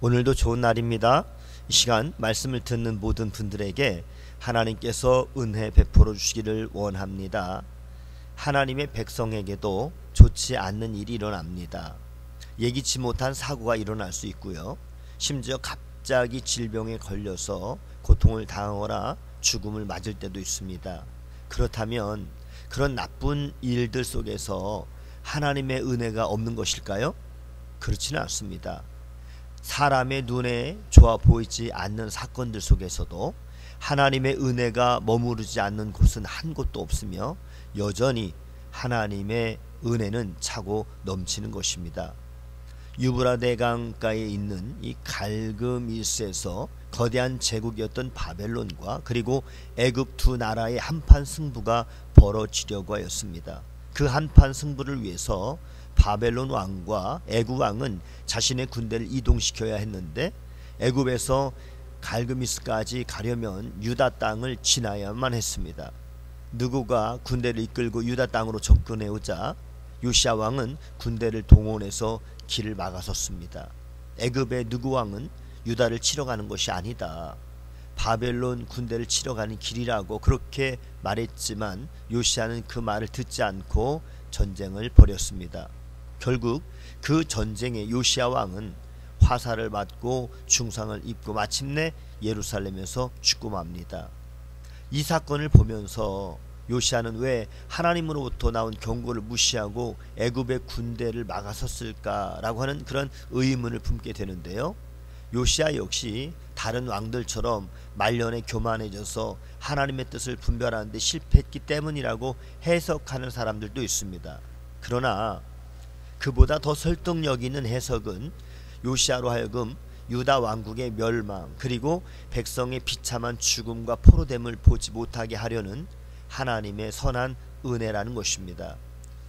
오늘도 좋은 날입니다. 이 시간 말씀을 듣는 모든 분들에게 하나님께서 은혜 베풀어 주시기를 원합니다. 하나님의 백성에게도 좋지 않는 일이 일어납니다. 예기치 못한 사고가 일어날 수 있고요. 심지어 갑자기 질병에 걸려서 고통을 당하거나 죽음을 맞을 때도 있습니다. 그렇다면 그런 나쁜 일들 속에서 하나님의 은혜가 없는 것일까요? 그렇지는 않습니다. 사람의 눈에 좋아 보이지 않는 사건들 속에서도 하나님의 은혜가 머무르지 않는 곳은 한 곳도 없으며 여전히 하나님의 은혜는 차고 넘치는 것입니다. 유브라데강가에 있는 이 갈그미스에서 거대한 제국이었던 바벨론과 그리고 애굽 두 나라의 한판 승부가 벌어지려고 하였습니다. 그 한판 승부를 위해서 바벨론 왕과 애굽 왕은 자신의 군대를 이동시켜야 했는데 애굽에서 갈그미스까지 가려면 유다 땅을 지나야만 했습니다. 느고가 군대를 이끌고 유다 땅으로 접근해 오자 요시야 왕은 군대를 동원해서 길을 막아섰습니다. 애굽의 느고 왕은 유다를 치러 가는 것이 아니다, 바벨론 군대를 치러 가는 길이라고 그렇게 말했지만 요시야는 그 말을 듣지 않고 전쟁을 벌였습니다. 결국 그 전쟁에 요시야 왕은 화살을 맞고 중상을 입고 마침내 예루살렘에서 죽고 맙니다. 이 사건을 보면서 요시야는 왜 하나님으로부터 나온 경고를 무시하고 애굽의 군대를 막아섰을까라고 하는 그런 의문을 품게 되는데요. 요시야 역시 다른 왕들처럼 말년에 교만해져서 하나님의 뜻을 분별하는 데 실패했기 때문이라고 해석하는 사람들도 있습니다. 그러나 그보다 더 설득력 있는 해석은 요시야로 하여금 유다 왕국의 멸망 그리고 백성의 비참한 죽음과 포로됨을 보지 못하게 하려는 하나님의 선한 은혜라는 것입니다.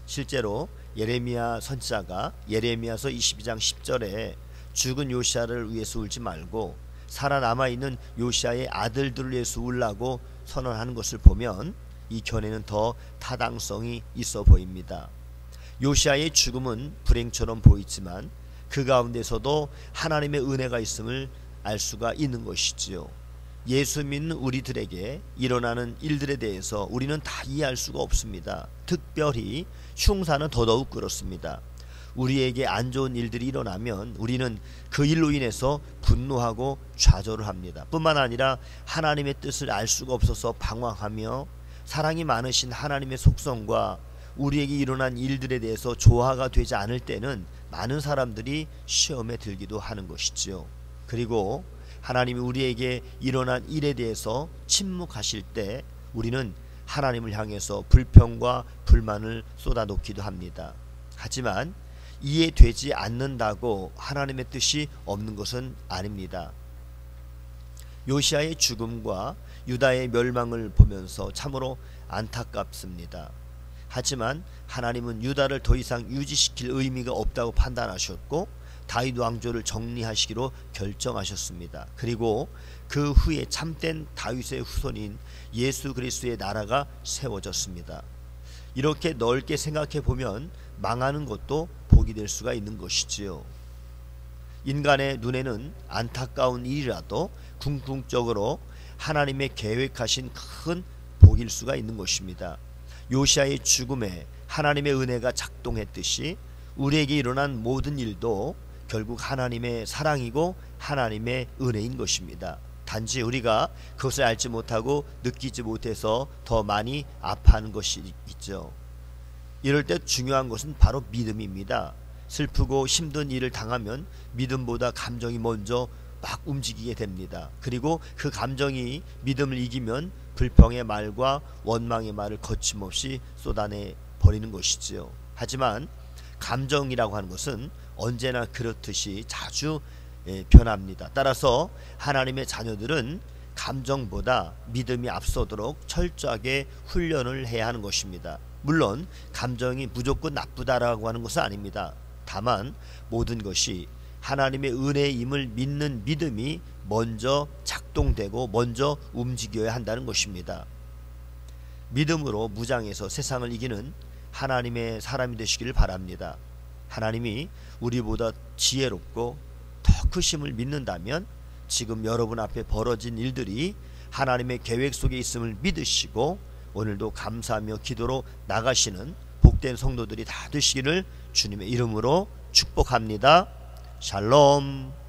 실제로 예레미야 선지자가 예레미야서 22장 10절에 죽은 요시야를 위해서 울지 말고 살아남아있는 요시야의 아들들을 위해서 울라고 선언하는 것을 보면 이 견해는 더 타당성이 있어 보입니다. 요시야의 죽음은 불행처럼 보이지만 그 가운데서도 하나님의 은혜가 있음을 알 수가 있는 것이지요. 예수 믿는 우리들에게 일어나는 일들에 대해서 우리는 다 이해할 수가 없습니다. 특별히 흉사는 더더욱 그렇습니다. 우리에게 안 좋은 일들이 일어나면 우리는 그 일로 인해서 분노하고 좌절을 합니다. 뿐만 아니라 하나님의 뜻을 알 수가 없어서 방황하며 사랑이 많으신 하나님의 속성과 우리에게 일어난 일들에 대해서 조화가 되지 않을 때는 많은 사람들이 시험에 들기도 하는 것이지요. 그리고 하나님이 우리에게 일어난 일에 대해서 침묵하실 때 우리는 하나님을 향해서 불평과 불만을 쏟아놓기도 합니다. 하지만 이해되지 않는다고 하나님의 뜻이 없는 것은 아닙니다. 요시야의 죽음과 유다의 멸망을 보면서 참으로 안타깝습니다. 하지만 하나님은 유다를 더 이상 유지시킬 의미가 없다고 판단하셨고 다윗 왕조를 정리하시기로 결정하셨습니다. 그리고 그 후에 참된 다윗의 후손인 예수 그리스도의 나라가 세워졌습니다. 이렇게 넓게 생각해 보면 망하는 것도 복이 될 수가 있는 것이지요. 인간의 눈에는 안타까운 일이라도 궁극적으로 하나님의 계획하신 큰 복일 수가 있는 것입니다. 요시야의 죽음에 하나님의 은혜가 작동했듯이 우리에게 일어난 모든 일도 결국 하나님의 사랑이고 하나님의 은혜인 것입니다. 단지 우리가 그것을 알지 못하고 느끼지 못해서 더 많이 아파하는 것이 있죠. 이럴 때 중요한 것은 바로 믿음입니다. 슬프고 힘든 일을 당하면 믿음보다 감정이 먼저 막 움직이게 됩니다. 그리고 그 감정이 믿음을 이기면 불평의 말과 원망의 말을 거침없이 쏟아내 버리는 것이지요. 하지만 감정이라고 하는 것은 언제나 그렇듯이 자주 변합니다. 따라서 하나님의 자녀들은 감정보다 믿음이 앞서도록 철저하게 훈련을 해야 하는 것입니다. 물론 감정이 무조건 나쁘다라고 하는 것은 아닙니다. 다만 모든 것이 하나님의 은혜임을 믿는 믿음이 먼저 작동되고 먼저 움직여야 한다는 것입니다. 믿음으로 무장해서 세상을 이기는 하나님의 사람이 되시기를 바랍니다. 하나님이 우리보다 지혜롭고 더 크심을 믿는다면 지금 여러분 앞에 벌어진 일들이 하나님의 계획 속에 있음을 믿으시고 오늘도 감사하며 기도로 나가시는 복된 성도들이 다 되시기를 주님의 이름으로 축복합니다. 샬롬.